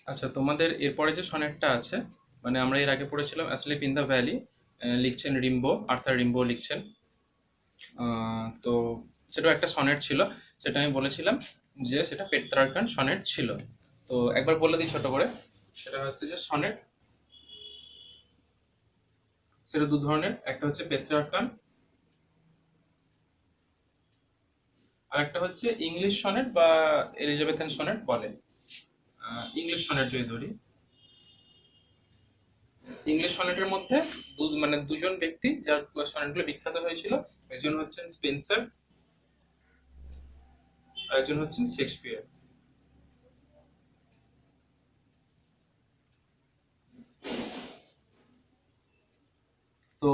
আচ্ছা, তোমাদের এরপরে যে সনেটটা আছে, মানে আমরা এর আগে পড়েছিলাম অ্যাসলিপ ইন দ্য ভ্যালি, লিখছেন রিম্বো, আর্থার রিম্বো লিখছেন। তো সেটাও একটা সনেট ছিল। সেটা আমি বলেছিলাম যে সেটা পেট্রার্কান সনেট ছিল। তো একবার বলে দিই ছোট করে। সেটা হচ্ছে যে সনেট, সেটা দু ধরনের, একটা হচ্ছে পেট্রার্কান আর একটা হচ্ছে ইংলিশ সনেট বা এলিজাবেথান সনেট বলে। ইংলিশ সনেট যদি ধরি, ইংলিশ সনেটের মধ্যে মানে দুজন ব্যক্তি যার সনেটগুলো বিখ্যাত হয়েছিল, একজন হচ্ছেন স্পেন্সার আর একজন হচ্ছেন শেক্সপিয়ার। তো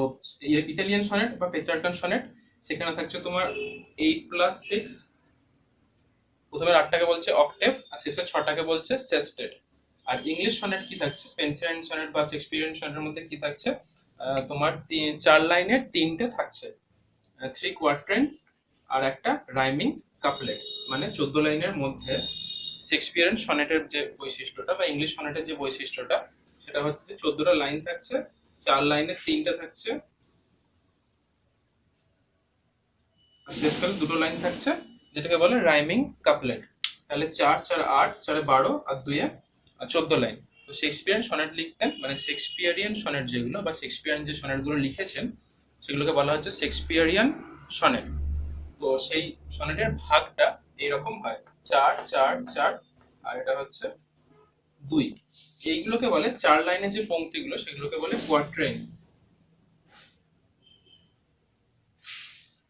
ইটালিয়ান সনেট বা পেট্রার্কান সনেট, সেখানে থাকছে তোমার 8+6, প্রথমে 8টাকে বলছে অক্টেভ আর শেষের 6টাকে বলছে সেস্টেট। আর ইংলিশ সনেট কি থাকছে, স্পেন্সারিয়ান সনেট বা শেক্সপিয়ারিয়ান সনেটের মধ্যে কি থাকছে, তোমার 4 লাইনের 3টে থাকছে, 3 কোয়ার্ট্রেন্স আর একটা রাইমিং কাপলেট। মানে 14 লাইনের মধ্যে শেক্সপিয়ারিয়ান সনেটের যে বৈশিষ্ট্যটা বা ইংলিশ সনেটের যে বৈশিষ্ট্যটা, সেটা হচ্ছে যে 14টা লাইন থাকছে, 4 লাইনের 3টে থাকছে, আর শেষকালে 2টো লাইন থাকছে, যেটাকে বলে রাইমিং কাপলেট। তাহলে 4 4 8, 4 12 আর 2 14 লাইন। তো শেক্সপিয়ারিয়ান সনেট লিখতেন, মানে শেক্সপিয়ারিয়ান সনেট যেগুলো বা শেক্সপিয়ারিয়ান যে সনেটগুলো লিখেছেন, সেগুলোকে বলা হচ্ছে শেক্সপিয়ারিয়ান সনেট। তো সেই সনেটের ভাগটা এইরকম হয়, 4 4 4, আর এটা হচ্ছে 2। এইগুলোকে বলে 4 লাইনের যে পংক্তিগুলো, সেগুলোকে বলে কোয়াট্রেন।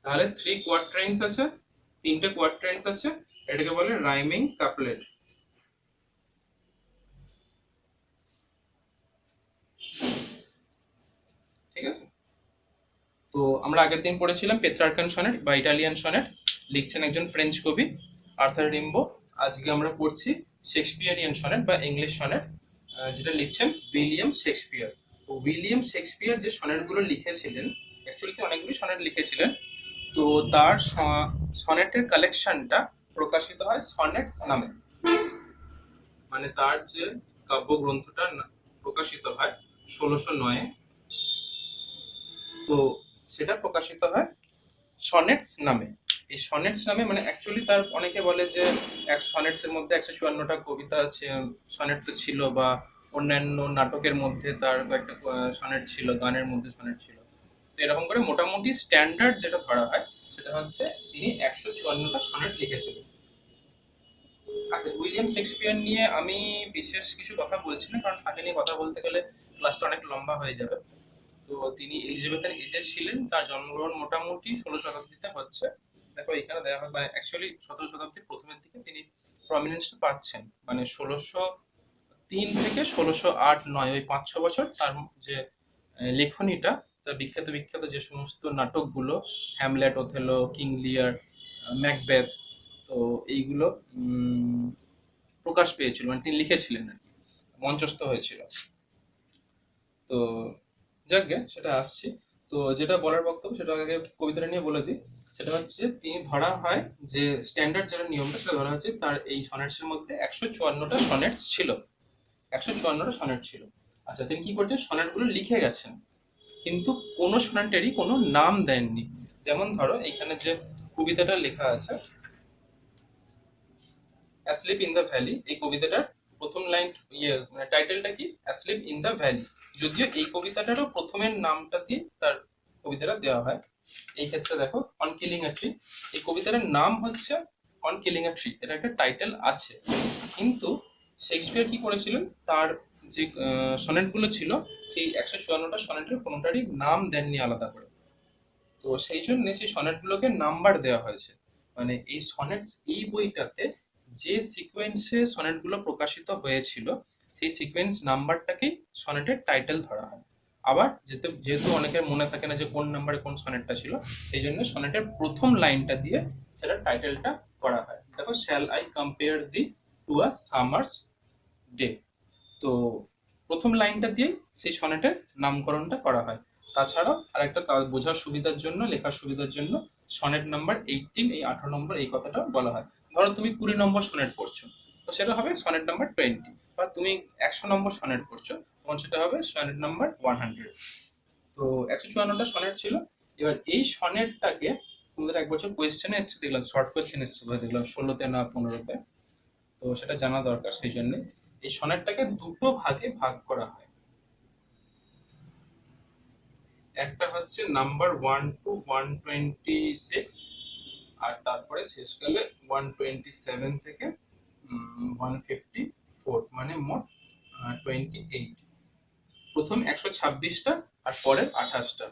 তাহলে 3 কোয়াট্রেন্স আছে, 3টে কোয়াট্রেন্স আছে, এটাকে বলে রাইমিং কাপলেট। ঠিক আছে। তো আমরা আগের দিন পড়েছিলাম পেট্রার্কান সনেট বা ইটালিয়ান সনেট, লিখছেন একজন ফ্রেঞ্চ কবি আর্থার রিম্বো। আজকে আমরা পড়ছি শেক্সপিয়ারিয়ান সনেট বা ইংলিশ সনেট, যেটা লিখছেন উইলিয়াম শেক্সপিয়ার। তো উইলিয়াম শেক্সপিয়ার যে সনেটগুলো লিখেছিলেন, অ্যাকচুয়ালি অনেকগুলি সনেট লিখেছিলেন। তো তার সনেটের কালেকশনটা প্রকাশিত হয় সনেটস নামে। মানে তার যে কাব্যগ্রন্থটা প্রকাশিত হয় 1609-এ, তো সেটা প্রকাশিত হয় সনেটস নামে। এই সনেটস নামে মানে অ্যাকচুয়ালি তার, অনেকে বলে যে এক সনেটস এর মধ্যে 154টা কবিতা আছে, সনেট তো ছিল, বা অন্যান্য নাটকের মধ্যে তার কয়েকটা সনেট ছিল, গানের মধ্যে সনেট ছিল। তো এরকম করে মোটামুটি স্ট্যান্ডার্ড যেটা ধরা হয়, সেটা হচ্ছে তিনি 154টা সনেট লিখেছিলেন। আচ্ছা, উইলিয়াম শেক্সপিয়ার নিয়ে আমি বিশেষ কিছু কথা বলছি না, কারণ তাকে নিয়ে কথা বলতে গেলে ক্লাসটা অনেক লম্বা হয়ে যাবে। তো তিনি এলিজাবেথের এজে ছিলেন, তার জন্মগ্রহণ মোটামুটি 16 শতাব্দীতে হচ্ছে। দেখো এখানে দেখা হয়, মানে অ্যাকচুয়ালি 17 শতাব্দীর প্রথমের দিকে তিনি প্রমিনেন্সটা পাচ্ছেন, মানে 1603 থেকে 1608-9, ওই 5-6 বছর তার যে লেখনীটা, তার বিখ্যাত বিখ্যাত যে সমস্ত নাটকগুলো, হ্যামলেট, ওথেলো, কিং লিয়ার, ম্যাকবেথ, তো এইগুলো প্রকাশ পেয়েছিল, মানে তিনি লিখেছিলেন আর কি, মঞ্চস্থ হয়েছিল। তো যাকগে, সেটা আসছি। তো যেটা বলার বক্তব্য, সেটা আগে কবিতাটা নিয়ে বলে দিই। সেটা হচ্ছে তিনি ধরা হয় যে স্ট্যান্ডার্ড যেটা নিয়মটা, সেটা ধরা হচ্ছে তার এই সনেটস এর মধ্যে 154টা সনেটস ছিল, 154টা সনেট ছিল। আচ্ছা, তিনি কি করছেন, সনেট গুলো লিখে গেছেন, কিন্তু কোনো সনেটেরই কোনো নাম দেননি। যেমন ধরো এখানে যে কবিতাটা লেখা আছে অ্যাসলিপ ইন দ্য ভ্যালি, এই কবিতাটার প্রথম লাইন, মানে টাইটেলটা কি, অ্যাসলিপ ইন দ্য ভ্যালি। যদিও এই কবিতাটারও প্রথমের নামটা দিয়ে তার কবিতাটা দেওয়া হয়। এই ক্ষেত্রে দেখো অন কিলিং আ ট্রি, এই কবিতাটার নাম হচ্ছে অন কিলিং আ ট্রি, এটা একটা টাইটেল আছে। কিন্তু শেক্সপিয়ার কি করেছিলেন, তার যে সনেট গুলো ছিল, সেই 154টা সনেটের কোনোটারই নাম দেননি আলাদা করে। তো সেই জন্য সেই সনেট গুলোকে নাম্বার দেওয়া হয়েছে। মানে এই সনেটস, এই বইটাতে যে সিকোয়েন্সে সনেট গুলো প্রকাশিত হয়েছিল, সেই সিকোয়েন্স নাম্বারটাকেই সনেটের টাইটেল ধরা হয়। আবার যেহেতু যেহেতু অনেকের মনে থাকে না যে কোন নাম্বারে কোন সনেটটা ছিল, এই জন্য সনেটের প্রথম লাইনটা দিয়ে সেটা টাইটেলটা করা হয়। দেখো, shall I compare the to a summer's day. তো প্রথম লাইনটা দিয়ে সেই সনেটের নামকরণটা করা হয়। তাছাড়াও আরেকটা, তার বোঝার সুবিধার জন্য, লেখার সুবিধার জন্য, সনেট নাম্বার 18, এই 18 নম্বর, এই কথাটা বলা হয়। ধরো তুমি 20 নম্বর সনেট পড়ছো, তো সেটা হবে সনেট নাম্বার 20। বা তুমি 100 নম্বর সনেট পড়ছো, তখন সেটা হবে সনেট নাম্বার 100। তো 154টা সনেট ছিল। এবার এই সনেটটাকে তোমাদের এক বছর কোয়েশ্চেনে এসছে দেখলাম, শর্ট কোয়েশ্চেন এসছে দেখলাম 16তে না 15তে। তো সেটা জানা দরকার, সেই জন্য এই সনেটটাকে দুটো ভাগে ভাগ করা হয়। একটা হচ্ছে নাম্বার 1 to 126, আর তারপরে শেষকালে 127 থেকে 154, মানে মোট 28। প্রথম 126টা আর পরের 28টা।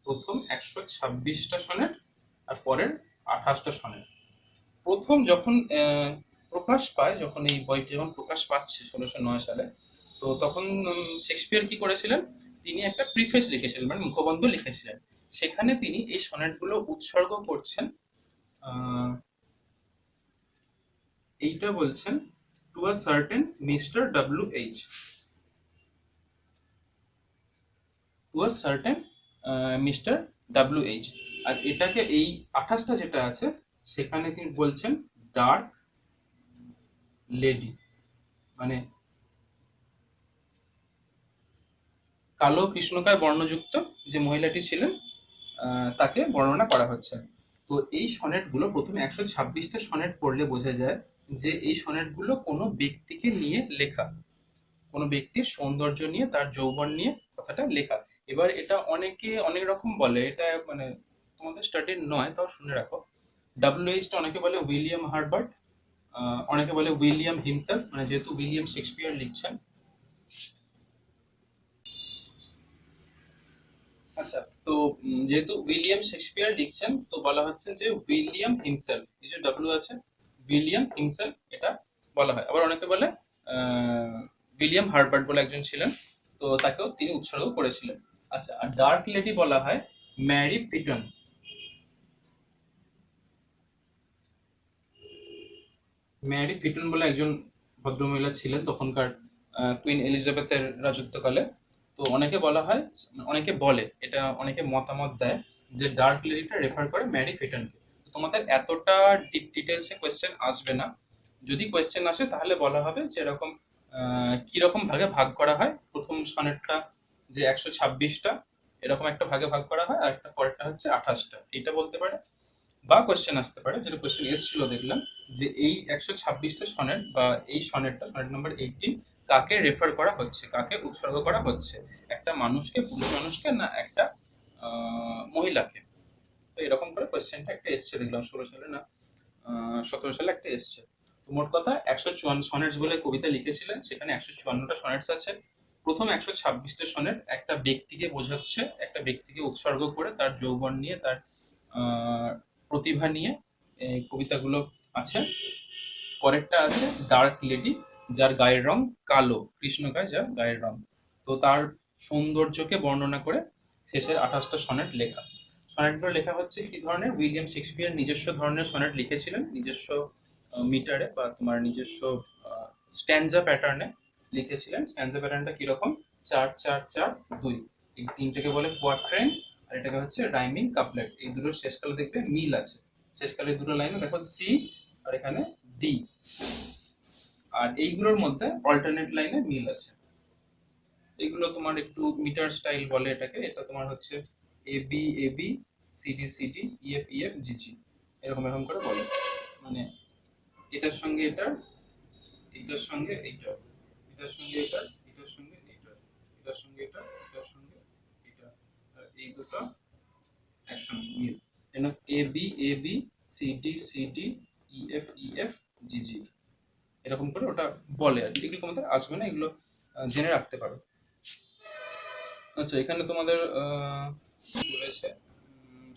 প্রথম 126টা সনেট আর পরের 28টা সনেট। প্রথম যখন প্রকাশ পায়, যখন এই বইটি যখন প্রকাশ পাচ্ছে 1609 সালে, তো তখন শেক্সপিয়ার কি করেছিলেন, তিনি একটা প্রিফেস লিখেছিলেন, মানে মুখবন্ধ লিখেছিলেন। সেখানে তিনি এই সনেটগুলো উৎসর্গ করছেন, এইটা বলছেন to a certain mister W H, to a certain mister W H. আর এটাকে এই 28টা যেটা আছে সেখানে তিনি বলছেন ডার্ক লেডি, মানে কালো কৃষ্ণকায় বর্ণযুক্ত যে মহিলাটি ছিলেন, তাকে বর্ণনা করা হচ্ছে। তো এই সনেটগুলো প্রথমে 126টা সনেট পড়লে বোঝা যায় যে এই সনেটগুলো কোনো ব্যক্তিকে নিয়ে লেখা, কোনো ব্যক্তির সৌন্দর্য নিয়ে, তার যৌবন নিয়ে কথাটা লেখা। এবার এটা অনেকে অনেক রকম বলে, এটা মানে তোমাদের স্টাডির নয়, তাও শুনে রাখো। ডব্লিউ.এইচটা অনেকে বলে উইলিয়াম হার্বার্ট, অনেকে বলে উইলিয়াম হিমসেলফ, মানে যেহেতু উইলিয়াম শেক্সপিয়ার লিখছেন। আচ্ছা, তো যেহেতু উইলিয়াম শেক্সপিয়ার লিখছেন, তো বলা হচ্ছে যে উইলিয়াম হিমসেলফ, এই যে ডব্লিউ আছে, উইলিয়াম হিমসেলফ এটা বলা হয়। আবার অনেকে বলে আহ, উইলিয়াম হার্বার্ট বলে একজন ছিলেন, তো তাকেও তিনি উৎসর্গ করেছিলেন। আচ্ছা, আর ডার্ক লেডি বলা হয় ম্যারি পিটন। ম্যারি পিটন বলে একজন ভদ্রমহিলা ছিলেন তখনকার কুইন এলিজাবেথের রাজত্বকালে। তো অনেকে বলা হয়, অনেকে বলে, এটা অনেকে মতামত দেয় যে ডার্ক লেডিটা রেফার করে ম্যারি ফিটনকে। তো তোমাদের এতটা ডিপ ডিটেলসে কোয়েশ্চেন আসবে না। যদি কোয়েশ্চেন আসে তাহলে বলা হবে যে এরকম কিরকম ভাগে ভাগ করা হয়, প্রথম সনেটটা যে 126টা এরকম একটা ভাগে ভাগ করা হয়, আর একটা পরেরটা হচ্ছে 28টা, এটা বলতে পারে। বা কোয়েশ্চেন আসতে পারে, যেটা কোয়েশ্চেন এসেছিল দেখলাম, যে এই 126টা সনেট বা এই সনেটটা, সনেট নাম্বার 18, কাকে রেফার করা হচ্ছে, কাকে উৎসর্গ করা হচ্ছে, একটা মানুষকে, পুরুষ মানুষকে, না একটা মহিলাকে। তো এরকম করে কোয়েশ্চেনটা একটা এসছে দেখলাম 16 সালে, না 17 সালে একটা এসছে। তো মোট কথা 154 সনেটস বলে কবিতা লিখেছিলেন, সেখানে 154টা সনেটস আছে। প্রথম 126টা সনেট একটা ব্যক্তিকে বোঝাচ্ছে, একটা ব্যক্তিকে উৎসর্গ করে তার যৌবন নিয়ে, তার আহ, প্রতিভা নিয়ে এই কবিতাগুলো আছে। পরেরটা আছে ডার্ক লেডি, যার গায়ের রং কালো, কৃষ্ণকায় যার গায়ের রং, তো তার সৌন্দর্যকে বর্ণনা করে শেষের 28টা সনেট লেখা। সনেটগুলো লেখা হচ্ছে কি ধরনের, উইলিয়াম শেক্সপিয়ার নিজস্ব ধরনের সনেট লিখেছিলেন, নিজস্ব মিটারে বা তোমার নিজস্ব স্ট্যান্জা প্যাটার্নে লিখেছিলেন। স্ট্যান্জা প্যাটার্নটা কিরকম, 4 4 4 2, এই তিনটাকে বলে কোয়াট্রেন, আর এটাকে হচ্ছে রাইমিং কাপলেট। এই দুটোর শেষকালে দেখবে মিল আছে, শেষকালে দুটো লাইনে দেখো সি আর এখানে ডি, আর এইগুলোর মধ্যে অল্টারনেট লাইনে মিল আছে। এগুলো তোমার একটু মিটার স্টাইল বলে এটাকে। এটা তোমার হচ্ছে A B A B, C D C D, E F E F, G G, এরকম এরকম করে বলে। মানে এটার সঙ্গে এটা, এটার সঙ্গে এইটা, এটার সঙ্গে এটা, এটার সঙ্গে এটা, এটার সঙ্গে এটা, এটার সঙ্গে এটা, আর এই দুটো একসঙ্গে মিল। A B C D C D, E F G G, এরকম করে ওটা বলে। আর এগুলো তোমাদের আসবে না, এগুলো জেনে রাখতে পারো। আচ্ছা, এখানে তোমাদের বলেছে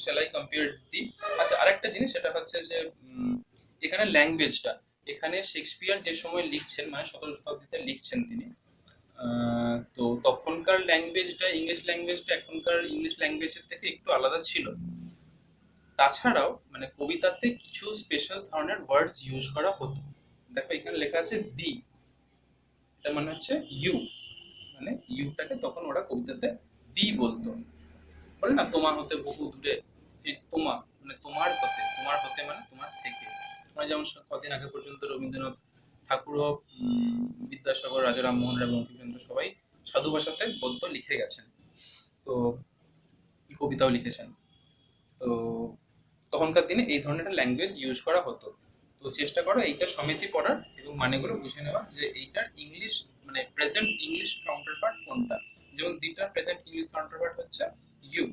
শ্যাল আই কম্পেয়ার দি। আচ্ছা, আরেকটা জিনিস সেটা হচ্ছে যে এখানে ল্যাঙ্গুয়েজটা, এখানে শেক্সপিয়ার যে সময় লিখছেন, মানে 17 শতাব্দীতে লিখছেন তিনি, তো তখনকার ল্যাঙ্গুয়েজটা, ইংলিশ ল্যাঙ্গুয়েজটা এখনকার ইংলিশ ল্যাঙ্গুয়েজের থেকে একটু আলাদা ছিল। তাছাড়াও মানে কবিতাতে কিছু স্পেশাল ধরনের ওয়ার্ডস ইউজ করা হতো। দেখো এখানে লেখা আছে দি, এটা মানে হচ্ছে ইউ, মানে ইউটাকে তখন ওরা কবিতাতে দি বলতো। বলে না তোমার হতে বহু দূরে, এই তোমা মানে তোমার হতে, তোমার হতে মানে তোমার থেকে। মানে যেমন কদিন আগে পর্যন্ত রবীন্দ্রনাথ ঠাকুরও বিদ্যা বিদ্যাসাগর, রাজা রামমোহন রায়, বঙ্কিমচন্দ্র সবাই সাধু ভাষাতে গদ্য লিখে গেছেন, তো কবিতাও লিখেছেন। তো তখনকার দিনে এই ধরনের একটা ল্যাঙ্গুয়েজ ইউজ করা হতো। তো চেষ্টা করো এইটা সমিতি পড়ার এবং মানেগুলো বুঝে নেওয়া যে এইটার ইংলিশ মানে প্রেজেন্ট ইংলিশ কাউন্টার পার্ট কোনটা। যেমন দিটার প্রেজেন্ট ইংলিশ কাউন্টার পার্ট হচ্ছে you.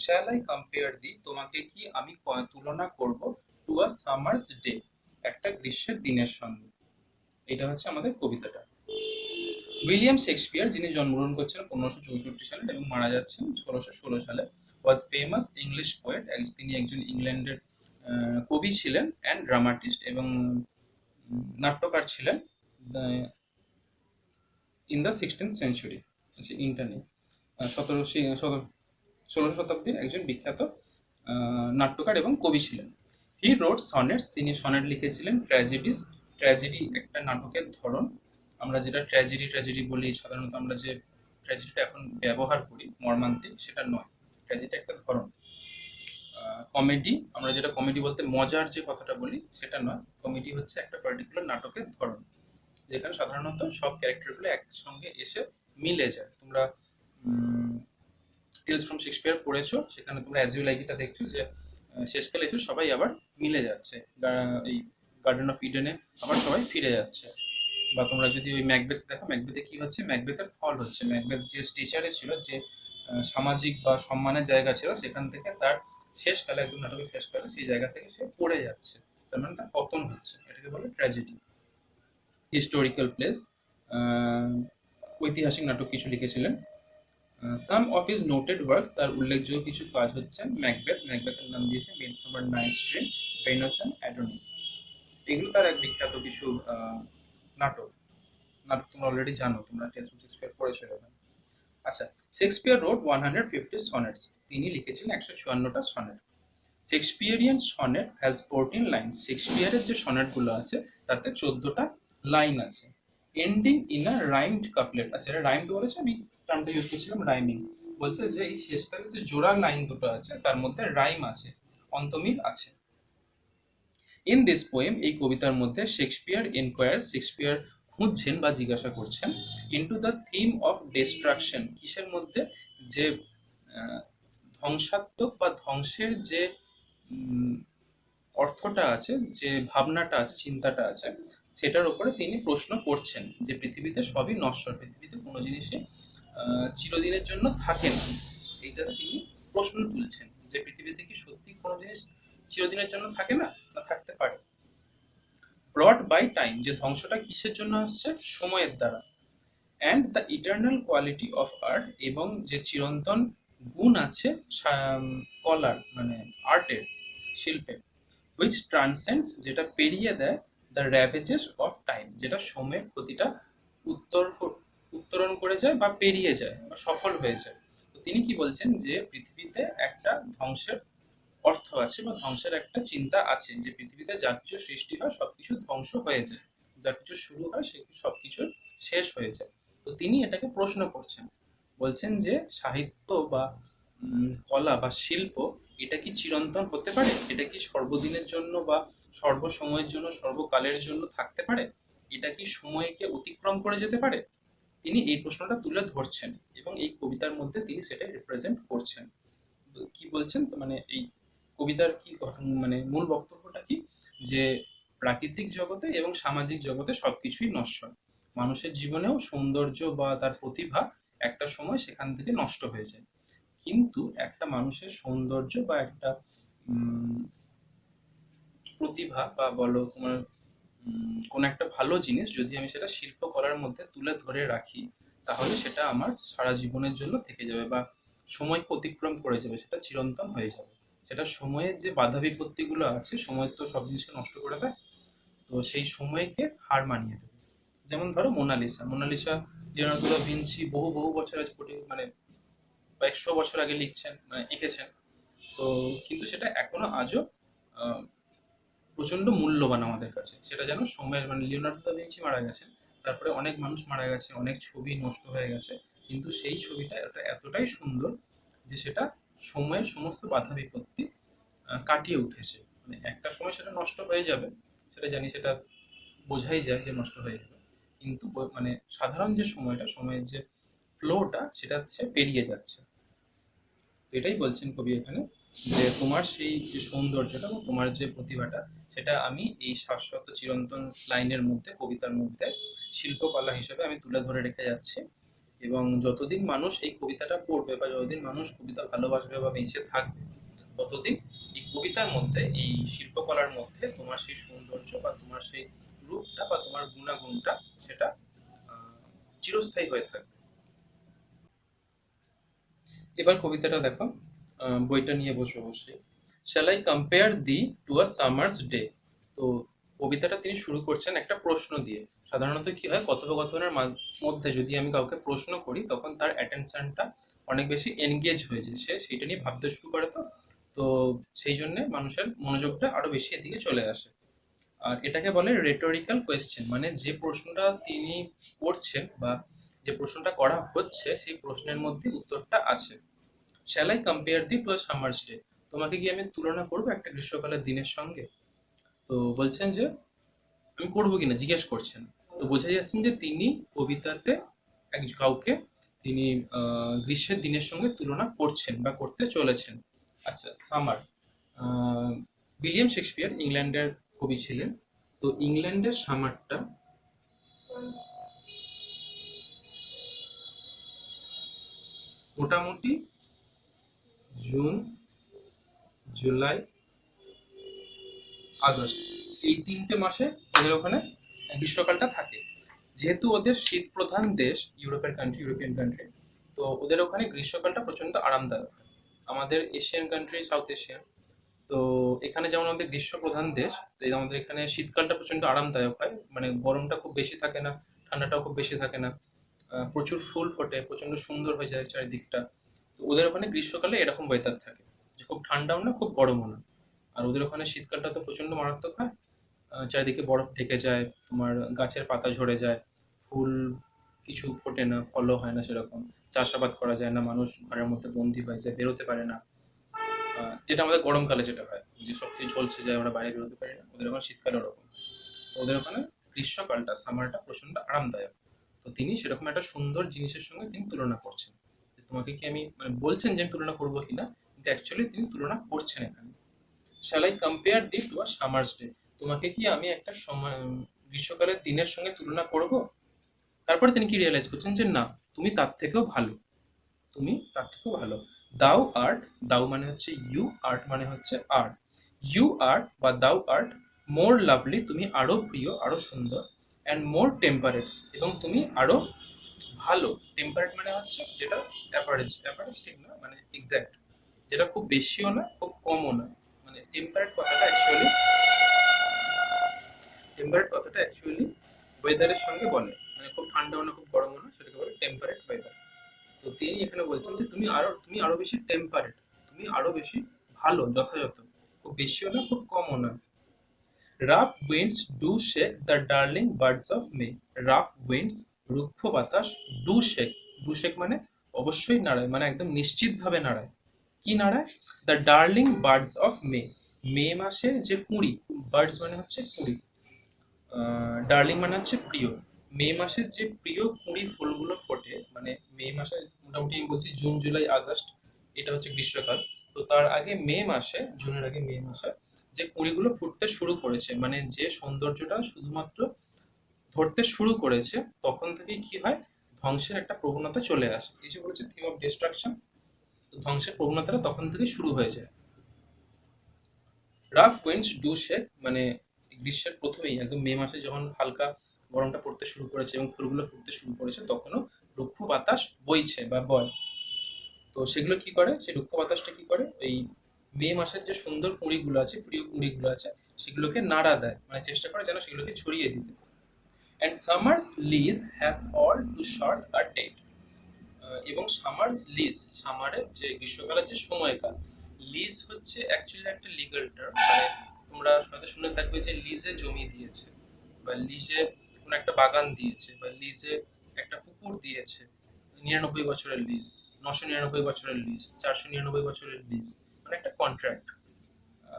Shall I compare thee, তোমাকে কি আমি তুলনা করব, টু আ সামার্স ডে, একটা গ্রীষ্মের দিনের সঙ্গে। এটা হচ্ছে আমাদের কবিতাটা। উইলিয়াম শেক্সপিয়ার, যিনি জন্মগ্রহণ করছেন 1564 সালে এবং মারা যাচ্ছেন 1616 সালে, ওয়াজ ফেমাস ইংলিশ পোয়েট, তিনি একজন ইংল্যান্ডের কবি ছিলেন অ্যান্ড ড্রামাটিস্ট এবং নাট্যকার ছিলেন in the 16th century. Internet 16 শতাব্দীর একজন বিখ্যাত নাট্যকার এবং কবি ছিলেন। হি রোড সনেটস, তিনি সনেট লিখেছিলেন। ট্র্যাজেডিস, ট্র্যাজেডি একটা নাটকের ধরন। আমরা যেটা ট্র্যাজেডি ট্র্যাজেডি বলি সাধারণত, আমরা যে ট্র্যাজেডিটা এখন ব্যবহার করি মর্মান্তিক, সেটা নয়, ট্র্যাজেডি একটা ধরন। কমেডি, আমরা যেটা কমেডি বলতে মজার যে কথাটা বলি সেটা নয়, কমেডি হচ্ছে একটা পার্টিকুলার নাটকের ধরন যেখানে সাধারণত সব ক্যারেক্টারগুলো একসঙ্গে এসে মিলে যায়। তোমরা টেলস ফ্রম শেক্সপিয়ার পড়েছো, সেখানে তোমরা অ্যাজ ইউ লাইক এটা দেখছো যে শেষকালে এসে সবাই আবার মিলে যাচ্ছে, এই গার্ডেন অফ ইডেনে আবার সবাই ফিরে যাচ্ছে। বা তোমরা যদি ওই ম্যাকবেথ দেখো, ম্যাকবেথে কি হচ্ছে, ম্যাকবেথের ফল হচ্ছে, ম্যাকবেথ যে স্টেচারে ছিল, যে সামাজিক বা সম্মানের জায়গা ছিল, সেখান থেকে তার শেষকালে, একদম নাটকের শেষকালে সেই জায়গা থেকে সে পড়ে যাচ্ছে, তার মানে তার পতন হচ্ছে, এটাকে বলে ট্র্যাজেডি। হিস্টোরিক্যাল প্লেস, ঐতিহাসিক নাটক কিছু লিখেছিলেন। Some of his noted works, তার উল্লেখযোগ্য কিছু কাজ হচ্ছে ম্যাকবেথ, ম্যাকবেথের নাম দিয়েছে Midsummer Night's Dream, Venus and Adonis. এগুলো তার এক বিখ্যাত কিছু নাটক। নাটক তোমরা অলরেডি জানো, তোমরা টেলস অফ শেক্সপিয়ার পড়েছো এরকম। আচ্ছা, শেক্সপিয়ার রোড 150 সনেটস, তিনি লিখেছিলেন 154টা sonnet. Shakespearean sonnet has 14 line, শেক্সপিয়ারের যে সনেটগুলো আছে তাতে 14টা লাইন আছে। Ending in a rhymed couplet, আচ্ছা এটা রাইমড বলেছে, আমি টার্মটা ইউজ করছিলাম রাইমিং। বলছে যে এই শেষকালে যে জোড়া লাইন দুটো আছে তার মধ্যে রাইম আছে, অন্তমিল আছে। ইন দিস পোয়েম, এই কবিতার মধ্যে শেক্সপিয়ার এনকোয়ার, শেক্সপিয়ার খুঁজছেন বা জিজ্ঞাসা করছেন, into the theme of distraction, কিসের মধ্যে, যে ধ্বংসাত্মক বা ধ্বংসের যে অর্থটা আছে, যে ভাবনাটা আছে, চিন্তাটা আছে, সেটার উপরে তিনি প্রশ্ন করছেন যে পৃথিবীতে সবই নশ্বর, পৃথিবীতে কোনো জিনিসই চিরদিনের জন্য থাকে না। এইটা তিনি প্রশ্ন তুলছেন যে পৃথিবীতে কি সত্যি কোনো জিনিস চিরদিনের জন্য থাকে না, না থাকতে পারে। ব্রট বাই টাইম, যে ধ্বংসটা কিসের জন্য আসছে, সময়ের দ্বারা। And the eternal quality of art, এবং যে চিরন্তন গুণ আছে কলার মানে আর্টের, শিল্পের, হুইচ ট্রান্সেন্ডস, যেটা পেরিয়ে দেয়, দ্য র্যাভেজেস অফ টাইম, যেটা সময়ের ক্ষতিটা উত্তরণ করে যায় বা পেরিয়ে যায় বা সফল হয়ে যায়। তো তিনি কি বলছেন যে পৃথিবীতে একটা ধ্বংসের অর্থ আছে বা ধ্বংসের একটা চিন্তা আছে, যে পৃথিবীতে যা কিছু সৃষ্টি হয় সবকিছু ধ্বংস হয়ে যায়, যা কিছু শুরু হয় সে সবকিছু শেষ হয়ে যায়। তো তিনি এটাকে প্রশ্ন করছেন, বলছেন যে সাহিত্য বা কলা বা শিল্প, এটা কি চিরন্তন হতে পারে, এটা কি সর্বদিনের জন্য বা সর্বসময়ের জন্য, সর্বকালের জন্য থাকতে পারে, এটা কি সময়কে অতিক্রম করে যেতে পারে। তিনি এই প্রশ্নটা তুলে ধরছেন এবং এই কবিতার মধ্যে তিনি সেটাই রিপ্রেজেন্ট করছেন। কি বলছেন, মানে এই কবিতার কি মানে মূল বক্তব্যটা কি, যে প্রাকৃতিক জগতে এবং সামাজিক জগতে সবকিছুই নশ্বর, মানুষের জীবনেও সৌন্দর্য বা তার প্রতিভা একটা সময় সেখান থেকে নষ্ট হয়ে যায়, কিন্তু একটা মানুষের সৌন্দর্য বা একটা প্রতিভা বা বলো তোমার কোন একটা ভালো জিনিস যদি আমি সেটা শিল্পকলার মধ্যে তুলে ধরে রাখি, তাহলে সেটা আমার সারা জীবনের জন্য থেকে যাবে বা সময়কে অতিক্রম করে যাবে, সেটা চিরন্তন হয়ে যাবে। সেটা সময়ের যে বাধা বিপত্তিগুলো আছে, সময় তো সব জিনিসকে নষ্ট করে দেয়, তো সেই সময়কে হার মানিয়ে দেবে। যেমন ধরো Mona Lisa, Mona Lisa Leonardo da Vinci বহু বহু বছর আগে, কোটি মানে 100 বছর আগে লিখছেন মানে এঁকেছেন, তো কিন্তু সেটা এখনো আজও প্রচন্ড মূল্যবান আমাদের কাছে। সেটা যেন সময়ের, মানে লিওনার্দো দা ভিঞ্চি মারা গেছেন, তারপরে অনেক মানুষ মারা গেছে, অনেক ছবি নষ্ট হয়ে গেছে, কিন্তু সেই ছবিটা এতটাই সুন্দর যে সেটা সময়ের সমস্ত বাধা বিপত্তি কাটিয়ে উঠেছে। মানে একটা সময় সেটা নষ্ট হয়ে যাবে, সেটা জানি, সেটা বোঝাই যায় যে নষ্ট হয়ে যাবে, কিন্তু মানে সাধারণ যে সময়ের যে ফ্লোটা সেটা হচ্ছে পেরিয়ে যাচ্ছে। তো এটাই বলছেন কবি এখানে, যে তোমার সেই যে সৌন্দর্যটা বা তোমার যে প্রতিভাটা, সেটা আমি এই শাশ্বত চিরন্তন লাইনের মধ্যে, কবিতার মধ্যে শিল্পকলা হিসেবে আমি তুলে ধরে রেখে যাচ্ছি। এবং যতদিন মানুষ এই কবিতাটা পড়বে বা যতদিন মানুষ কবিতা ভালোবাসবে বা বেঁচে থাকবে, ততদিন এই কবিতার মধ্যে, এই শিল্পকলার মধ্যে তোমার সেই সৌন্দর্য বা তোমার সেই রূপটা বা তোমার গুণাগুণটা, সেটা চিরস্থায়ী হয়ে থাকবে। এবার কবিতাটা দেখো, বইটা নিয়ে বসে বসে, shall I compare the to a summer's day. তো কবিতাটা তিনি শুরু করছেন একটা প্রশ্ন দিয়ে। সাধারণত কি হয়, কথোপকথনের মধ্যে যদি আমি কাউকে প্রশ্ন করি, তখন তার অ্যাটেনশনটা অনেক বেশি এনগেজ হয়ে যায়, সে সেইটা নিয়ে ভাবতে শুরু করে। তো তো সেই জন্য মানুষের মনোযোগটা আরো বেশি এদিকে চলে আসে। আর এটাকে বলে রেটোরিক্যাল কোয়েশ্চেন, মানে যে প্রশ্নটা তিনি করছেন বা যে প্রশ্নটা করা হচ্ছে, সেই প্রশ্নের মধ্যে উত্তরটা আছে। Shall I compare the to a summer's day, তোমাকে কি আমি তুলনা করবো একটা গ্রীষ্মকালের দিনের সঙ্গে? তো বলছেন যে আমি করবো কিনা জিজ্ঞেস করছেন। তো বোঝা যাচ্ছেন যে তিনি কবিতাতে কাউকে তিনি গ্রীষ্মের দিনের সঙ্গে তুলনা করছেন বা করতে চলেছেন। আচ্ছা, সামার। উইলিয়াম শেক্সপিয়ার ইংল্যান্ডের কবি ছিলেন। তো ইংল্যান্ডের সামারটা মোটামুটি জুন, জুলাই, আগস্ট, এই 3টে মাসে ওদের ওখানে গ্রীষ্মকালটা থাকে। যেহেতু ওদের শীত প্রধান দেশ, ইউরোপিয়ান কান্ট্রি, তো ওদের ওখানে গ্রীষ্মকালটা প্রচন্ড আরামদায়ক হয়। আমাদের এশিয়ান কান্ট্রি, সাউথ এশিয়ান, তো এখানে যেমন আমাদের গ্রীষ্ম প্রধান দেশ, তো আমাদের এখানে শীতকালটা প্রচন্ড আরামদায়ক হয়, মানে গরমটা খুব বেশি থাকে না, ঠান্ডাটাও খুব বেশি থাকে না। প্রচুর ফুল ফোটে, প্রচন্ড সুন্দর হয়ে যায় চারিদিকটা। তো ওদের ওখানে গ্রীষ্মকালে এরকম ওয়েদার থাকে, যে খুব ঠান্ডাও না, খুব গরমও না। আর ওদের ওখানে শীতকালটা তো প্রচন্ড মারাত্মক হয়। চারিদিকে বরফ ঢেকে যায়, তোমার গাছের পাতা ঝরে যায়, ফুল কিছু ফোটে না, ফলও হয় না সেরকম, চাষাবাদ করা যায় না, মানুষ ঘরের মধ্যে বন্দি হয়ে যায়, বেরোতে পারে না। যেটা আমাদের গরমকালে যেটা হয়, যে সব কিছু ঝলসে যায়, আমরা বাইরে বেরোতে পারি না, ওদের ওখানে শীতকালে ওরকম। তো ওদের ওখানে গ্রীষ্মকালটা, সামারটা প্রচন্ড আরামদায়ক। তো তিনি সেরকম একটা সুন্দর জিনিসের সঙ্গে তিনি তুলনা করছেন, যে তোমাকে কি আমি, মানে বলছেন যে আমি তুলনা করবো কিনা, কিন্তু অ্যাকচুয়ালি তিনি তুলনা করছেন এখানে। Shall I compare the to a summer's day, তোমাকে কি আমি একটা সময় গ্রীষ্মকালের দিনের সঙ্গে তুলনা করব? তারপরে তিনি কি রিয়েলাইজ করছেন যে না, তুমি তার থেকেও ভালো, তুমি তার থেকেও ভালো। দাও আর্ট, দাও মানে হচ্ছে ইউ, আর্ট মানে হচ্ছে আর্ট। ইউ আর্ট বা দাও আর্ট মোর লাভলি, তুমি আরো প্রিয়, আরো সুন্দর, অ্যান্ড মোর টেম্পারেট, এবং তুমি আরো ভালো। টেম্পারেট মানে হচ্ছে যেটা অ্যাভারেজ, অ্যাভারেজ ঠিক না, মানে এক্স্যাক্ট, যেটা খুব বেশিও না খুব কমও না। মানে টেম্পারেট কথাটা অ্যাকচুয়ালি ওয়েদারের সঙ্গে বলে, মানে খুব ঠান্ডাও না খুব গরমও না, সেটাকে বলে টেম্পারেট ওয়েদার। তো তিনি এখানে বলছেন যে তুমি আরো বেশি টেম্পারেট, তুমি আরো বেশি ভালো, যথাযথ, খুব বেশিও না খুব কমও না। Rough winds do shake the darling buds of May. Rough winds, রুক্ষ বাতাস, ডু শেক, ডু শেক মানে অবশ্যই নাড়ায়, মানে একদম নিশ্চিত ভাবে নাড়ায়। কি নাড়ায়? The darling buds of May, মে মাসের যে কুঁড়ি, বার্ডস মানে হচ্ছে কুঁড়ি, ডার্লিং মানে হচ্ছে প্রিয়। মে মাসের যে প্রিয় কুঁড়ি ফুলগুলো ফোটে, মানে মে মাসে মোটামুটি আমি বলছি জুন, জুলাই, আগস্ট, এটা হচ্ছে গ্রীষ্মকাল। তো তার আগে মে মাসে, জুনের আগে মে মাসে যে কুঁড়িগুলো ফুটতে শুরু করেছে, মানে যে সৌন্দর্যটা শুধুমাত্র ধরতে শুরু করেছে, তখন থেকে কি হয়, ধ্বংসের একটা প্রবণতা চলে আসে। এই যে বলেছে থিম অফ ডিস্ট্রাকশন, ধ্বংসের প্রবণতাটা তখন থেকে শুরু হয়ে যায়। রাফ উইন্ডস ডু শেক মানে গ্রীষ্মের প্রথমেই একদম মে মাসে যখন হালকা গরমটা পড়তে শুরু করেছে এবং ফুলগুলো ফুটতে শুরু করেছে, তখনও রুক্ষ বাতাস বইছে বা বয়। তো সেগুলো কি করে, সেই রুক্ষ বাতাসটা কি করে, এই মে মাসের যে সুন্দর কুঁড়িগুলো আছে, প্রিয় কুঁড়িগুলো আছে, সেগুলোকে নাড়া দেয়, মানে চেষ্টা করে যেন সেগুলোকে ছড়িয়ে দিতে। And summer's lease have all too short a date. এবং সামার্স লিজ, সামারের যে গ্রীষ্মকালের যে সময়কাল, লিজ হচ্ছে অ্যাকচুয়ালি একটা লিগ্যাল টার্ম, মানে তোমরা হয়তো শুনে থাকবে যে লিজে জমি দিয়েছে, বা লিজে কোনো একটা বাগান দিয়েছে, বা লিজে একটা পুকুর দিয়েছে, 99 বছরের লিজ, 999 বছরের লিজ, 499 বছরের লিজ, মানে একটা কন্ট্রাক্ট।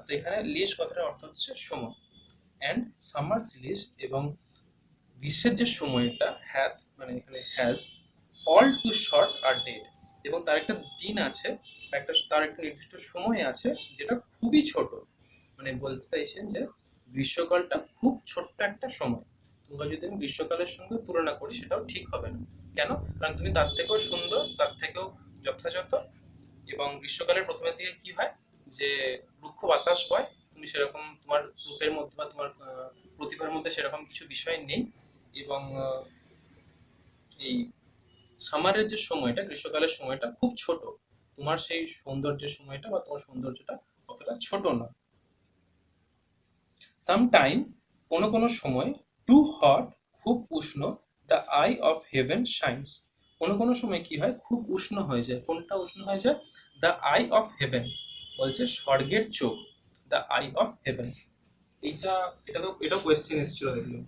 তো এখানে লিজ কথাটার অর্থ হচ্ছে সময়। অ্যান্ড সামার্স লিজ, এবং গ্রীষ্মের যে সময়টা হ্যাথ মানে এখানে has all too short a date, এবং তার একটা দিন আছে, তার একটা নির্দিষ্ট সময় আছে যেটা খুবই ছোট। মানে বলতে চাইছেন যে গ্রীষ্মকালটা খুব ছোট্ট একটা সময়। তোমরা যদি আমি গ্রীষ্মকালের সঙ্গে তুলনা করি সেটাও ঠিক হবে না। কেন? কারণ তুমি তার থেকেও সুন্দর, তার থেকেও যথাযথ। এবং গ্রীষ্মকালের প্রথমের দিকে কি হয় যে রুক্ষ বাতাস বয়, তুমি সেরকম তোমার রূপের মধ্যে বা তোমার প্রতিভার মধ্যে সেরকম কিছু বিষয় নেই। এবং এই সামারের যে সময়টা, গ্রীষ্মকালের সময়টা খুব ছোট, তোমার সেই সৌন্দর্যের সময়টা বা তোমার সৌন্দর্যটা অতটা ছোট না। সামটাইম কোনো কোনো সময়, টু হট খুব উষ্ণ, the I of haven shines. কোনো কোনো সময় কি হয়, খুব উষ্ণ হয়ে যায়। কোনটা উষ্ণ হয়ে যায়? দ্য আই অফ হেভেন, বলছে স্বর্গের চোখ, দ্য আই অফ হেভেন। এইটা এটাও কোয়েশ্চেন এসেছিল দেখলাম।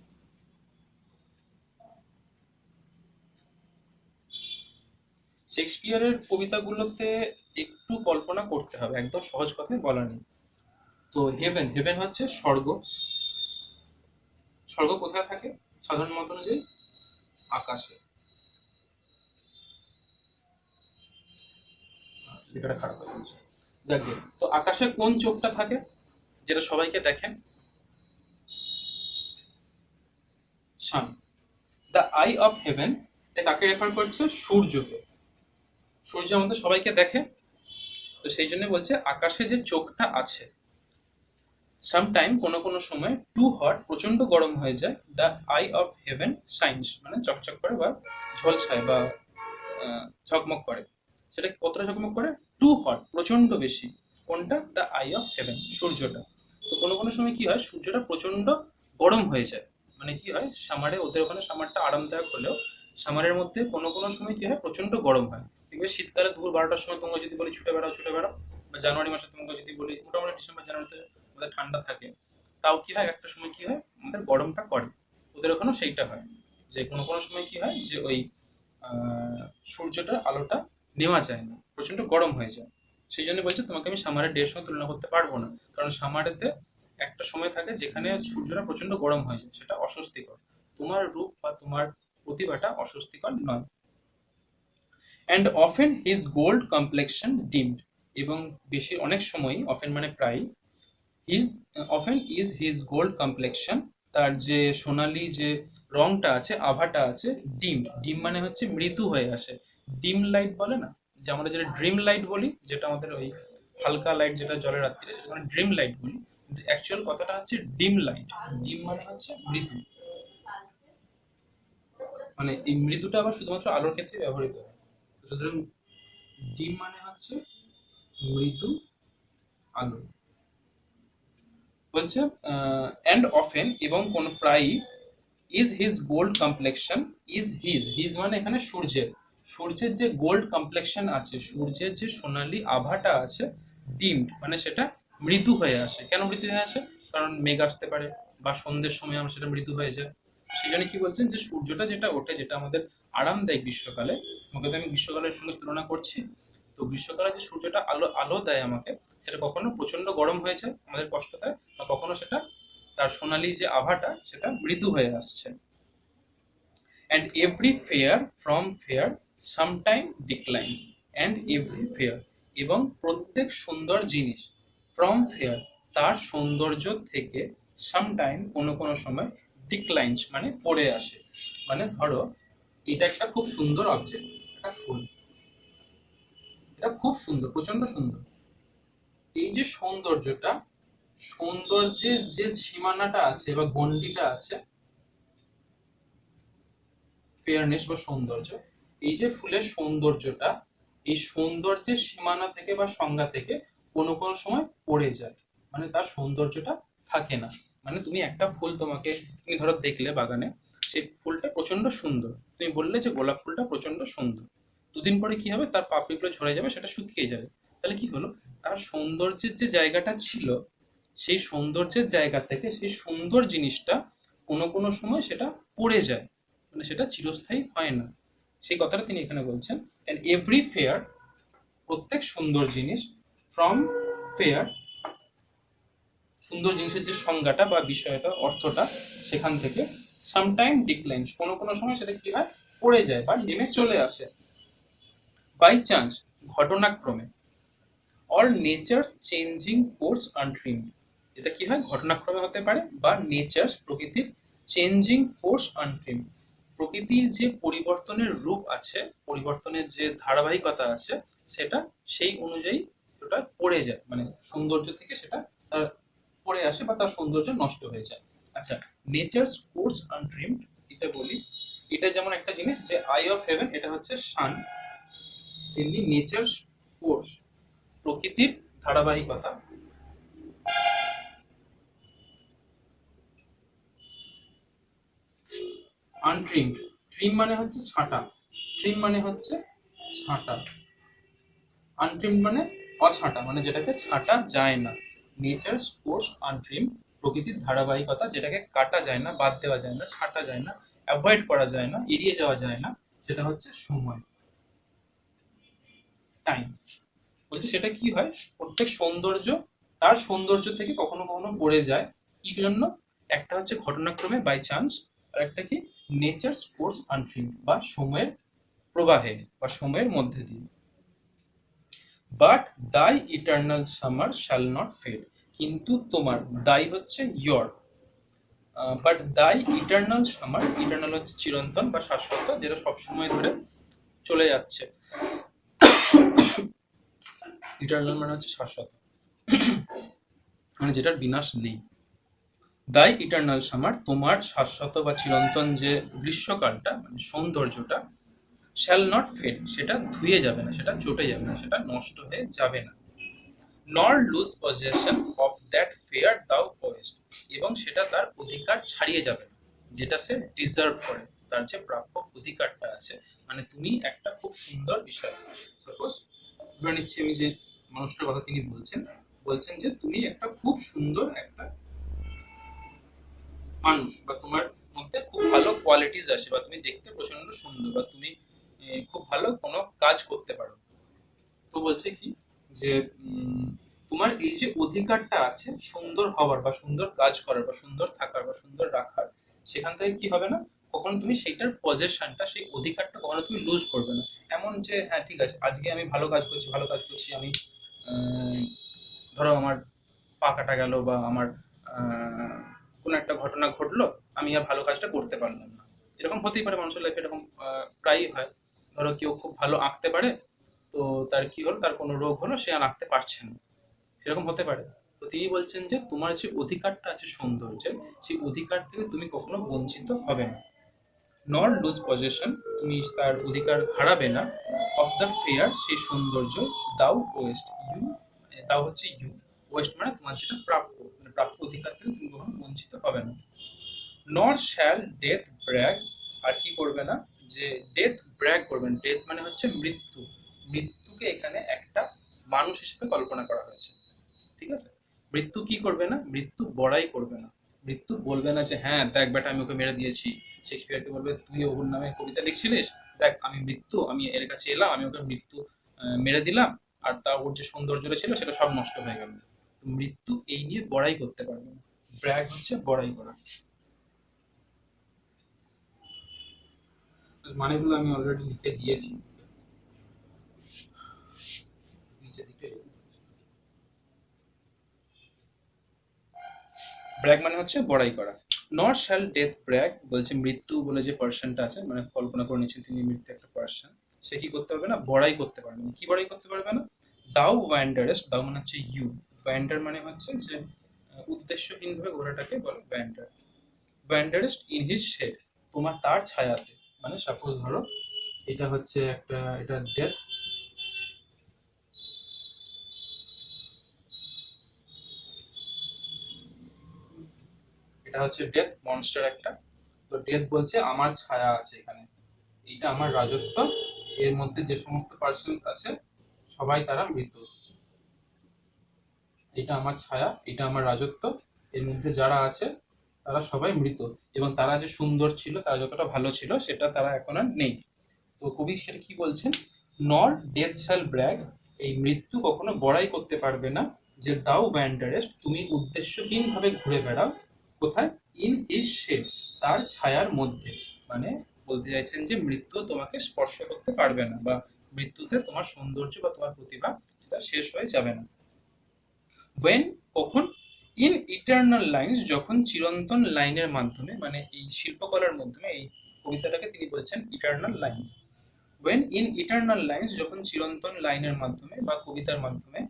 শেক্সপিয়ারের কবিতাগুলোতে একটু কল্পনা করতে হবে, একদম সহজ কথায় বলা নেই। তো হেভেন, হেভেন হচ্ছে স্বর্গ। স্বর্গ কোথায় থাকে সাধারণ মত অনুযায়ী? আকাশে। লেখাটা খারাপ হয়ে গেছে, যাকে তো আকাশে কোন চোখটা থাকে যেটা সবাইকে দেখে? সান। দ্য আই অফ হেভেন, এটা কাকে রেফার করছে? সূর্যকে। সূর্য আমাদের সবাইকে দেখে, তো সেই জন্য বলছে আকাশে যে চোখটা আছে। সামটাইম কোনো কোনো সময়, টু হট প্রচন্ড গরম হয়ে যায়, the I of haven shines মানে চকচক করে বা ঝলসায় বা ঝকমক করে। সেটা কতটা ঝকমক করে? টু হট প্রচন্ড বেশি। কোনটা? দ্য আই অফ হেভেন, সূর্যটা। তো কোনো কোনো সময় কি হয়, সূর্যটা প্রচন্ড গরম হয়ে যায়। মানে কি হয়, সামারে ওদের ওখানে সামারটা আরামদায়ক হলেও সামারের মধ্যে কোনো কোনো সময় কি হয়, প্রচন্ড গরম হয়। দেখবে শীতকালে দুপুর 12টার সময় তোমাকে যদি বলি ছুটে বেড়াও ছুটে বেড়াও, বা জানুয়ারি মাসে তোমাকে যদি বলি, মোটামুটি ডিসেম্বর জানুয়ারিতে আমাদের ঠান্ডা থাকে, তাও কি হয় একটা সময় কি হয় আমাদের গরমটা করে। ওদের ওখানেও সেইটা হয়, যে কোনো কোনো সময় কি হয় যে ওই সূর্যটার আলোটা নেওয়া যায় না, প্রচন্ড গরম হয়ে যায়। সেই জন্য বলছে তোমাকে আমি সামারের ডে সঙ্গে তুলনা করতে পারবো না, কারণ সামারেতে একটা সময় থাকে যেখানে সূর্যটা প্রচন্ড গরম হয়ে যায়, সেটা অস্বস্তিকর। তোমার রূপ বা তোমার প্রতিভাটা অস্বস্তিকর নয়। And often his gold complexion deemed, এবং বেশি অনেক সময়, অফেন মানে প্রায়, his often is his gold complexion, তার যে সোনালী যে রংটা আছে, আভাটা আছে, ডিম, ডিম মানে হচ্ছে মৃদু হয়ে আসে। ডিম লাইট বলে না, যে আমরা যেটা ড্রিম লাইট বলি, যেটা আমাদের ওই হালকা লাইট যেটা জলে রাত্রিরে, সেটা মানে ড্রিম লাইট বলি, কিন্তু অ্যাকচুয়াল কথাটা হচ্ছে ডিম লাইট। ডিম মানে হচ্ছে মৃদু, মানে এই মৃদুটা আবার শুধুমাত্র আলোর ক্ষেত্রে ব্যবহৃত হয়। সুতরাং ডিম মানে হচ্ছে মৃদু আলো। বলছে অ্যান্ড অফেন এবং কোন প্রায়ই, is his gold complexion, is his, his মানে এখানে সূর্যের, সূর্যের যে গোল্ড কমপ্লেকশন আছে, সূর্যের যে সোনালী আভাটা আছে, ডিমড মানে সেটা মৃদু হয়ে আসে। কেন মৃদু হয়ে আসে? কারণ মেঘ আসতে পারে বা সন্ধ্যের সময় আমরা সেটা মৃদু হয়ে যায়। সেই জন্য কি বলছেন, যে সূর্যটা যেটা ওঠে, যেটা আমাদের আরাম দেয় গ্রীষ্মকালে, তোমাকে তো আমি গ্রীষ্মকালের সঙ্গে তুলনা করছি, তো গ্রীষ্মকালে যে সূর্যটা আলো আলো দেয় আমাকে, সেটা কখনো প্রচন্ড গরম হয়ে যায় আমাদের কষ্ট দেয়, বা কখনো সেটা তার সোনালী যে আভাটা সেটা মৃদু হয়ে আসছে। and every fair from fair sometime declines, and every fair এবং প্রত্যেক সুন্দর জিনিস, from fair তার সৌন্দর্য থেকে, sometime কোনো কোনো সময়, declines মানে পড়ে আসে। মানে ধরো এটা একটা খুব সুন্দর অবজেক্ট, একটা ফুল, এটা খুব সুন্দর, প্রচন্ড সুন্দর। এই যে সৌন্দর্যটা, সৌন্দর্যের যে সীমানাটা আছে বা গণ্ডিটা আছে, ফেয়ারনেস বা সৌন্দর্য, এই যে ফুলের সৌন্দর্যটা, এই সৌন্দর্যের সীমানা থেকে বা সংজ্ঞা থেকে কোনো কোনো সময় পড়ে যায়, মানে তার সৌন্দর্যটা থাকে না। মানে তুমি একটা ফুল, তুমি ধরো দেখলে বাগানে, সেই ফুলটা প্রচন্ড সুন্দর, তুমি বললে যে গোলাপ ফুলটা প্রচন্ড সুন্দর, দুদিন পরে কি হবে, তার পাপড়িগুলো ঝরে যাবে, সেটা শুকিয়ে যাবে। তাহলে কি হলো, তার সৌন্দর্যের যে জায়গাটা ছিল, সেই সৌন্দর্যের জায়গা থেকে সেই সুন্দর জিনিসটা কোনো কোনো সময় সেটা পড়ে যায়, মানে সেটা চিরস্থায়ী হয় না। সেই কথাটা তিনি এখানে বলছেন। এন্ড এভরি ফেয়ার, প্রত্যেক সুন্দর জিনিস, ফ্রম ফেয়ার, সুন্দর জিনিসের যে সংজ্ঞাটা বা বিষয়টা অর্থটা, সেখান থেকে, সামটাইম ডিক্লাইন, কোনো কোনো সময় সেটা কি হয়, পড়ে যায় বা নেমে চলে আসে। বাই চান্স, ঘটনাক্রমে। Or nature changing course untrimmed, এটা কি হয়, ঘটনাক্রমে হতে পারে, বা নেচার, প্রকৃতির, চেঞ্জিং কোর্স আনট্রিমড, প্রকৃতির যে পরিবর্তনের রূপ আছে, পরিবর্তনের যে ধারাবাহিকতা আছে, সেটা সেই অনুযায়ী ওটা পড়ে যায়, মানে সৌন্দর্য থেকে সেটা তার পড়ে আসে বা তার সৌন্দর্য নষ্ট হয়ে যায়। আচ্ছা, নেচার কোর্স আনট্রিমড, এটা বলি, এটা যেমন একটা জিনিস যে আই অফ হেভেন, এটা হচ্ছে সান, তেমনি নেচার কোর্স, প্রকৃতির ধারাবাহিকতা, আনট্রিমড, ট্রিম মানে হচ্ছে ছাঁটা, ট্রিম মানে হচ্ছে ছাঁটা, আনট্রিমড মানে অছাঁটা, মানে যেটাকে ছাঁটা যায় না। নেচার কোর্স আনট্রিম, প্রকৃতির ধারাবাহিকতা, যেটাকে কাটা যায় না, বাদ দেওয়া যায় না, ছাঁটা যায় না, অ্যাভয়েড করা যায় না, এড়িয়ে যাওয়া যায় না, সেটা হচ্ছে সময়, টাইম। বলছে সেটা কি হয়, প্রত্যেক সৌন্দর্য তার সৌন্দর্য থেকে কখনো কখনো পড়ে যায়, কি জন্য, একটা হচ্ছে ঘটনাক্রমে বাই চান্স, আর একটা কি, নেচার কোর্স আনট্রিম, বা সময়ের প্রবাহে বা সময়ের মধ্যে দিয়ে। But thy eternal summer shall not fade, কিন্তু তোমার, দাই হচ্ছে your, but thy eternal summer, eternal হচ্ছে চিরন্তন বা শাশ্বত, যেটা সবসময় ধরে চলে যাচ্ছে, ইটার্নাল মানে হচ্ছে শাশ্বত, মানে যেটার বিনাশ নেই। দাই ইটার্নাল সামার, তোমার শাশ্বত বা চিরন্তন যে গ্রীষ্মকালটা, মানে সৌন্দর্যটা, শ্যাল নট ফেড, সেটা ধুয়ে যাবে না, সেটা চটে যাবে না, সেটা নষ্ট হয়ে যাবে না। Nor lose possession of that fair thou owest, এবং সেটা তার অধিকার ছাড়িয়ে যাবে না, যেটা সে ডিজার্ভ করে, তার যে প্রাপ্য অধিকারটা আছে, মানে তুমি একটা খুব সুন্দর বিষয়, সাপোজ ধরে নিচ্ছি আমি যে মানুষটার কথা তিনি বলছেন, বলছেন যে তুমি একটা খুব সুন্দর একটা মানুষ, বা তোমার মধ্যে খুব ভালো কোয়ালিটিস আছে, বা তুমি দেখতে প্রচন্ড সুন্দর, বা তুমি খুব ভালো কোনো কাজ করতে পারো। তো বলছে কি, যে তোমার এই যে অধিকারটা আছে সুন্দর হওয়ার, বা সুন্দর কাজ করার, বা সুন্দর থাকার, বা সুন্দর রাখার, সেখান থেকে কি হবে না, কখনো তুমি সেইটার পজেশনটা, সেই অধিকারটা কখনো তুমি লুজ করবে না। এমন যে হ্যাঁ ঠিক আছে, আজকে আমি ভালো কাজ করছি, ভালো কাজ করছি আমি, আহ, ধরো আমার পা কাটা গেল, বা আমার কোনো একটা ঘটনা ঘটলো, আমি আর ভালো কাজটা করতে পারলাম না, এরকম হতেই পারে মানুষের লাইফে, এরকম প্রায়ই হয়। ধরো কেউ খুব ভালো আঁকতে পারে, তো তার কি হলো, তার কোনো রোগ হলো, সে আর আঁকতে পারছে না, সেরকম হতে পারে। তো তিনি বলছেন যে তোমার যে অধিকারটা আছে সৌন্দর্যের, সেই অধিকার থেকে তুমি কখনো বঞ্চিত হবে না। নর লুজ পজেশন, তুমি তার অধিকার হারাবে না, অফ দ্য ফেয়ার, সেই সৌন্দর্য, দাও ওয়েস্ট, ইউ, দাও হচ্ছে ইউ, ওয়েস্ট মানে তোমার যেটা প্রাপ্য, মানে প্রাপ্য অধিকার থেকে তুমি কখনো বঞ্চিত হবে না। নর শ্যাল ডেথ ব্র্যাগ, আর কি করবে না, যে ডেথ ব্র্যাগ করবেন, ডেথ মানে হচ্ছে মৃত্যু, মৃত্যুকে এখানে একটা মানুষ হিসেবে কল্পনা করা হয়েছে, ঠিক আছে। মৃত্যু কি করবে না, মৃত্যু বড়াই করবে না, মৃত্যু বলবে না যে হ্যাঁ দেখ বেটা আমি ওকে মেরে দিয়েছি, শেক্সপিয়ারকে বলবে তুই ওর নামে কবিতা লিখছিলিস, দেখ আমি মৃত্যু, আমি এর কাছে এলাম, আমি ওকে মৃত্যু মেরে দিলাম, আর তা ওর যে সৌন্দর্যটা ছিল সেটা সব নষ্ট হয়ে গেল। তো মৃত্যু এই নিয়ে বড়াই করতে পারবে না, ব্র্যাগ হচ্ছে বড়াই করা। মানেগুলো আমি অলরেডি লিখে দিয়েছি নিচের দিকে। ব্র্যাগ মানে হচ্ছে বড়াই করা। নট শ্যাল ডেথ ব্র্যাগ, বলছে মৃত্যু বলে যে পার্সনটা আছে, মানে কল্পনা করে নিচ্ছেন তিনি মৃত্যু একটা পার্সন, সে কি করতে পারবে না, বড়াই করতে পারবে না, কি বড়াই করতে পারবে না, দাও ওয়ান্ডারেস্ট, দাও মানে হচ্ছে ইউ, ওয়ান্ডার মানে হচ্ছে যে উদ্দেশ্যহীন ভাবে ঘোরাটাকে বলে wonder, wanderest in his shade, তোমার তার ছায়াতে, মানে সাপোজ ধরো এটা হচ্ছে একটা, এটা ডেথ, এটা হচ্ছে ডেথ মনস্টার একটা। তো ডেথ বলছে আমার ছায়া আছে এখানে, এটা আমার রাজত্ব, এর মধ্যে যে সমস্ত পার্সন আছে সবাই তারা মৃত, এটা আমার ছায়া, এটা আমার রাজত্ব, এর মধ্যে যারা আছে তারা সবাই মৃত, এবং তারা যে সুন্দর ছিল, তারা যতটা ভালো ছিল, সেটা তারা এখন আর নেই। তো কবি সেটা কি বলছেন, নর ডেথ শ্যাল ব্র্যাগ, এই মৃত্যু কখনো বড়াই করতে পারবে না, যে দাও ব্যান্ডারেস্ট, তুমি উদ্দেশ্যহীন ভাবে ঘুরে বেড়াও, কোথায়, ইন হিজ শেড, তার ছায়ার মধ্যে, মানে বলতে চাইছেন যে মৃত্যু তোমাকে স্পর্শ করতে পারবে না, বা মৃত্যুতে তোমার সৌন্দর্য বা তোমার প্রতিভা সেটা শেষ হয়ে যাবে না। ওয়েন, কখন? ইন ইটার্নাল লাইন্স, যখন চিরন্তন লাইনের মাধ্যমে, মানে এই শিল্পকলার মাধ্যমে, এই কবিতাটাকে তিনি বলছেন eternal lines. When in eternal lines, যখন চিরন্তন লাইনের মাধ্যমে বা কবিতার মাধ্যমে,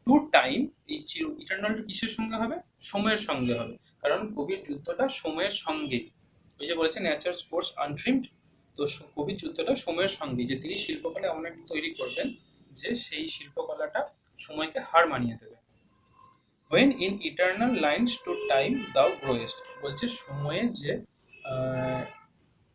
টু টাইম, এই ইটার্নালটা কিসের সঙ্গে হবে? সময়ের সঙ্গে হবে, কারণ কবির যুদ্ধটা সময়ের সঙ্গে। ওই যে বলেছে নেচার স্পোর্টস আনট্রিমড, তো কবির যুদ্ধটা সময়ের সঙ্গে, যে তিনি শিল্পকলা এমন একটা তৈরি করবেন যে সেই শিল্পকলাটা সময়কে হার মানিয়ে দেবে। when in eternal lines to time thou growest, বলছে সময়ে যে আহ,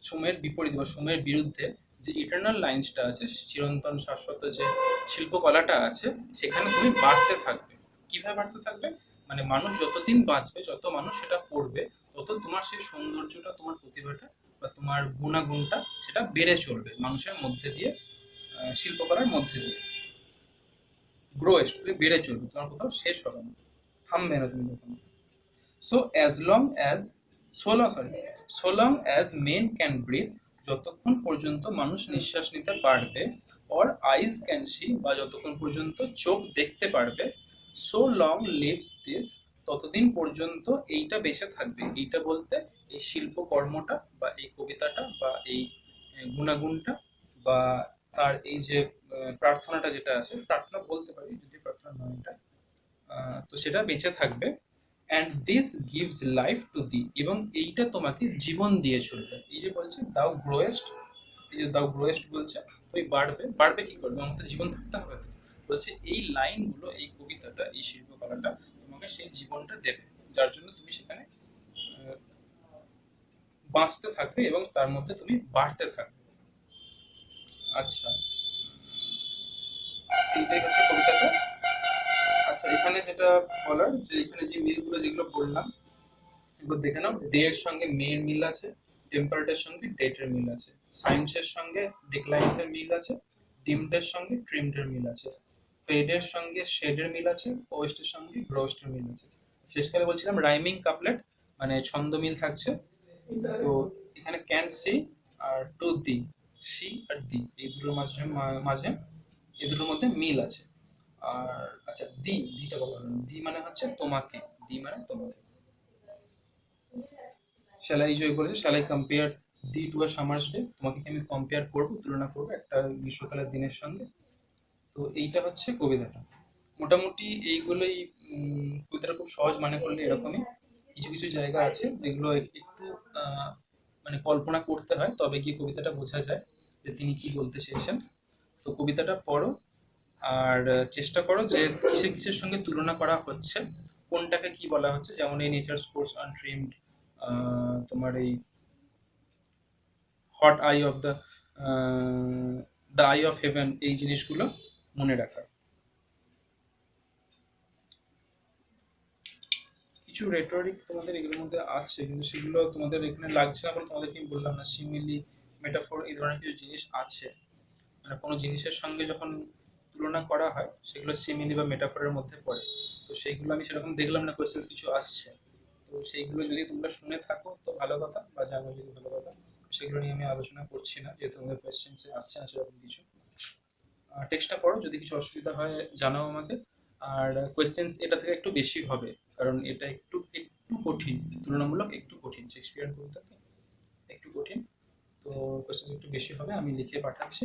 সময়ের বিপরীত বা সময়ের বিরুদ্ধে যে ইটার্নাল লাইন্সটা আছে, চিরন্তন শাশ্বত যে শিল্পকলাটা আছে, সেখানে তুমি বাড়তে থাকবে। কিভাবে বাড়তে থাকবে? মানে মানুষ যতদিন বাঁচবে, যত মানুষ সেটা পড়বে, তত তোমার সেই সৌন্দর্যটা, তোমার প্রতিভাটা বা তোমার গুণাগুণটা সেটা বেড়ে চলবে মানুষের মধ্যে দিয়ে, শিল্পকলার মধ্যে দিয়ে। গ্রোয়েস্ট, তুমি বেড়ে চলবে, তোমার কোথাও শেষ হবে না, থামবে না তুমি কখনো। So as long as so long as men can breathe, যতক্ষণ পর্যন্ত মানুষ নিঃশ্বাস নিতে পারবে, অর আইজ ক্যান সি, বা যতক্ষণ পর্যন্ত চোখ দেখতে পারবে, সো লং লিভস দিস, ততদিন পর্যন্ত এইটা বেঁচে থাকবে। এইটা বলতে এই শিল্পকর্মটা বা এই কবিতাটা বা এই গুণাগুণটা বা তার এই যে প্রার্থনাটা যেটা আছে, প্রার্থনা বলতে পারি, যদি প্রার্থনা নয় এটা, তো সেটা বেঁচে থাকবে। And this gives life to the, এবং এইটা তোমাকে জীবন দিয়ে চলবে। এই যে বলছে দাও গ্রোয়েস্ট, এই যে দাও গ্রোয়েস্ট বলছে, ওই বাড়বে, বাড়বে কি করবে? আমার তো জীবন থাকতে হবে। তো বলছে এই লাইনগুলো, এই কবিতাটা, এই শিল্পকলাটা তোমাকে সেই জীবনটা দেবে, যার জন্য তুমি সেখানে আহ, বাঁচতে থাকবে এবং তার মধ্যে তুমি বাড়তে থাকবে। আচ্ছা, এইটাই হচ্ছে কবিতাটা। আচ্ছা, এখানে যেটা বলার, যে এখানে যে মিলগুলো যেগুলো বললাম, এবার দেখে নাও। ডে এর সঙ্গে মে এর মিল আছে, টেম্পারেটের সঙ্গে ডেট এর মিল আছে, সায়েন্সের সঙ্গে ডিক্লাইন্স এর মিল আছে, ডিমড এর সঙ্গে ট্রিমড এর মিল আছে, ফেড এর সঙ্গে শেড এর মিল আছে, ওয়েস্ট এর সঙ্গে গ্রোস্ট এর মিল আছে। শেষকালে বলছিলাম রাইমিং কাপলেট, মানে ছন্দ মিল থাকছে। তো এখানে ক্যান C R to D, C R D, এই দুটোর মাঝে মাঝে এই দুটোর মধ্যে মিল আছে। আর আচ্ছা, দিটা বলা হলো না। দি মানে হচ্ছে তোমাকে, দি মানে তোমাকে। শ্যাল আই, যে বলেছে shall I compare the to a summer's day, তোমাকে কি আমি কম্পেয়ার করবো, তুলনা করবো একটা গ্রীষ্মকালের দিনের সঙ্গে। তো এইটা হচ্ছে কবিতাটা। মোটামুটি এইগুলোই। কবিতাটা খুব সহজ মানে করলে এরকমই। কিছু কিছু জায়গা আছে যেগুলো একটু আহ, মানে কল্পনা করতে হয়, তবে গিয়ে কবিতাটা বোঝা যায় যে তিনি কি বলতে চেয়েছেন। তো কবিতাটা পড়ো, আর চেষ্টা করো যে কিসে কিসের সঙ্গে তুলনা করা হচ্ছে, কোনটাকে কি বলা হচ্ছে। যেমন এই নেচার স্পোর্টস আনট্রিমড, তোমার এই hot I of the I of haven, এই জিনিসগুলো মনে রাখা। কিছু রেটরিক তোমাদের এগুলোর মধ্যে আছে, কিন্তু সেগুলো তোমাদের এখানে লাগছে না বলে তোমাদেরকে আমি বললাম না। সিমিলি, মেটাফোর, এই ধরনের কিছু জিনিস আছে, মানে কোনো জিনিসের সঙ্গে যখন তুলনা করা হয় সেগুলো সিমিলি বা মেটাফোরের মধ্যে পড়ে। তো সেইগুলো আমি সেরকম দেখলাম না কোয়েশ্চেন কিছু আসছে। তো সেইগুলো যদি তোমরা শুনে থাকো তো ভালো কথা, বা জানো যদি ভালো কথা। সেগুলো নিয়ে আমি আলোচনা করছি না, যেহেতু তোমাদের কোয়েশ্চেন আসছে না সেরকম কিছু। টেক্সটটা পড়ো, যদি কিছু অসুবিধা হয় জানাও আমাকে। আর কোয়েশ্চেন এটা থেকে একটু বেশি হবে, কারণ এটা একটু একটু কঠিন, তুলনামূলক একটু কঠিন, শেক্সপিয়ার কবিতা তো একটু কঠিন। তো কোয়েশ্চেন একটু বেশি হবে, আমি লিখে পাঠাচ্ছি।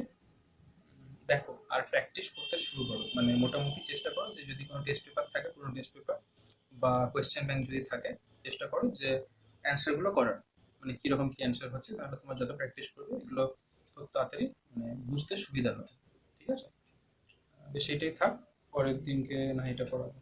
দেখো, আর প্র্যাকটিস করতে শুরু করো, মানে মোটামুটি চেষ্টা করো যে যদি কোনো টেস্ট পেপার থাকে, পুরো টেস্ট পেপার বা কোয়েশ্চেন ব্যাংক যদি থাকে, চেষ্টা করো যে অ্যান্সার গুলো করার, মানে কিরকম কি অ্যান্সার হচ্ছে। তাহলে তোমার যত প্র্যাকটিস করবে এগুলো খুব তাড়াতাড়ি মানে বুঝতে সুবিধা হবে। ঠিক আছে, বেশ এটাই থাক, পরের দিনকে না এটা পড়াবো।